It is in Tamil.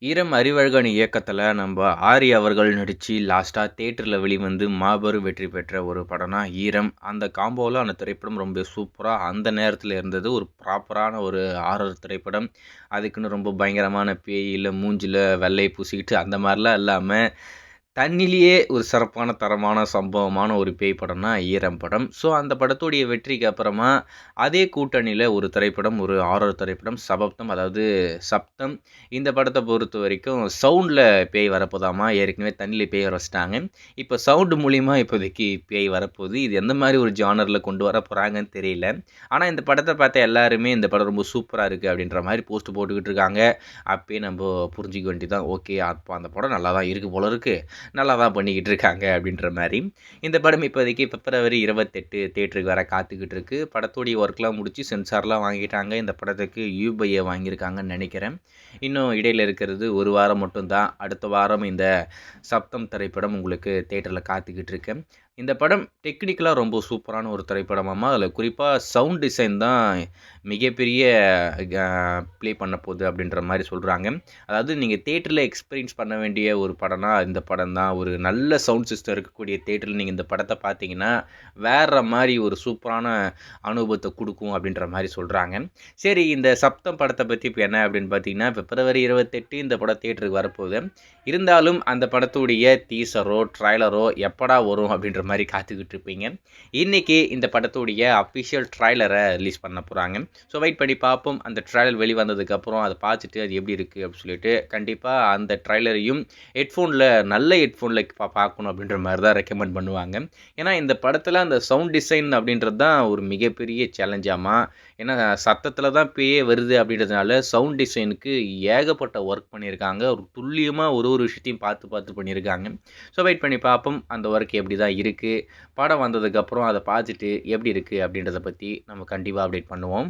ஈரம் அறிவழகன் இயக்கத்தில் நம்ம ஆரி அவர்கள் நடித்து லாஸ்ட்டாக தேட்டரில் வெளிவந்து மாபெரும் வெற்றி பெற்ற ஒரு படம்னா ஈரம். அந்த காம்போவில் அந்த திரைப்படம் ரொம்ப சூப்பராக அந்த நேரத்தில் இருந்தது. ஒரு ப்ராப்பரான ஒரு ஹாரர் திரைப்படம். அதுக்குன்னு ரொம்ப பயங்கரமான பேய் இல்லை மூஞ்சில் வெள்ளை பூசிக்கிட்டு அந்த மாதிரிலாம் இல்லாமல் தண்ணிலேயே ஒரு சிறப்பான தரமான சம்பவமான ஒரு பேய் படம்னா ஈரம் படம். ஸோ அந்த படத்துடைய வெற்றிக்கு அப்புறமா அதே கூட்டணியில் ஒரு திரைப்படம், ஒரு ஹாரர் திரைப்படம் சபப்தம், அதாவது சப்தம். இந்த படத்தை பொறுத்த வரைக்கும் சவுண்டில் பேய் வரப்போதாமா. ஏற்கனவே தண்ணியில் பேய் வர வச்சிட்டாங்க. இப்போ சவுண்டு மூலிமா இப்போதைக்கு பேய் வரப்போகுது. இது எந்த மாதிரி ஒரு ஜானரில் கொண்டு வர போகிறாங்கன்னு தெரியல. ஆனால் இந்த படத்தை பார்த்த எல்லாருமே இந்த படம் ரொம்ப சூப்பராக இருக்குது அப்படின்ற மாதிரி போஸ்ட் போட்டுக்கிட்டு இருக்காங்க. அப்பயே நம்ம புரிஞ்சிக்க வேண்டியதான், ஓகே அப்போ அந்த படம் நல்லா தான் இருக்குது போல இருக்குது, நல்லா தான் பண்ணிக்கிட்டு இருக்காங்க அப்படின்ற மாதிரி. இந்த படம் இப்போதைக்கு February 28 தேட்டருக்கு வர காத்துக்கிட்டு இருக்கு. படத்துடைய ஒர்க்லாம் முடிச்சு சென்சார்லாம் வாங்கிட்டாங்க. இந்த படத்துக்கு யூபையை வாங்கியிருக்காங்கன்னு நினைக்கிறேன். இன்னும் இடையில் இருக்கிறது ஒரு வாரம் மட்டும்தான். அடுத்த வாரம் இந்த சப்தம் திரைப்படம் உங்களுக்கு தேட்டரில் காத்துக்கிட்டு இருக்கு. இந்த படம் டெக்னிக்கலாக ரொம்ப சூப்பரான ஒரு திரைப்படமாம்மா. அதில் குறிப்பாக சவுண்ட் டிசைன் தான் மிகப்பெரிய ப்ளே பண்ண போகுது அப்படின்ற மாதிரி சொல்கிறாங்க. அதாவது நீங்கள் தேட்டரில் எக்ஸ்பீரியன்ஸ் பண்ண வேண்டிய ஒரு படம்னா இந்த படம் தான். ஒரு நல்ல சவுண்ட் சிஸ்டம் இருக்கக்கூடிய தேட்டரில் நீங்கள் இந்த படத்தை பார்த்தீங்கன்னா வேறு மாதிரி ஒரு சூப்பரான அனுபவத்தை கொடுக்கும் அப்படின்ற மாதிரி சொல்கிறாங்க. சரி, இந்த சப்தம் படத்தை பற்றி இப்போ என்ன அப்படின்னு பார்த்தீங்கன்னா February 28 இந்த படம் தேட்டருக்கு வரப்போகுது. இருந்தாலும் அந்த படத்துடைய டீசரோ ட்ரைலரோ எப்படா வரும் அப்படின்ற மாதிரி காத்துக்கிட்டு இருப்பீங்க. இன்றைக்கி இந்த படத்துடைய அஃபிஷியல் ட்ரைலரை ரிலீஸ் பண்ண போகிறாங்க. ஸோ வெயிட் பண்ணி பார்ப்போம். அந்த ட்ரைலர் வெளிவந்ததுக்கப்புறம் அதை பார்த்துட்டு அது எப்படி இருக்குது அப்படின்னு சொல்லிட்டு கண்டிப்பாக அந்த ட்ரைலரையும் ஹெட்ஃபோனில் நல்ல ஹெட்ஃபோனில் பார்க்கணும் அப்படின்ற மாதிரி தான் ரெக்கமெண்ட் பண்ணுவாங்க. ஏன்னா இந்த படத்தில் அந்த சவுண்ட் டிசைன் அப்படின்றது தான் ஒரு மிகப்பெரிய சேலஞ்சாமா. ஏன்னா சத்தத்தில் தான் பேயே வருது அப்படின்றதுனால சவுண்ட் டிசைனுக்கு ஏகப்பட்ட ஒர்க் பண்ணியிருக்காங்க. ஒரு துல்லியமாக ஒரு விஷயத்தையும் பார்த்து பண்ணியிருக்காங்க. ஸோ வெயிட் பண்ணி பார்ப்போம் அந்த ஒர்க் எப்படி தான் இருக்குது. படம் வந்ததுக்கப்புறம் அதை பார்த்துட்டு எப்படி இருக்குது அப்படின்றத பற்றி நம்ம கண்டிப்பாக அப்டேட் பண்ணுவோம்.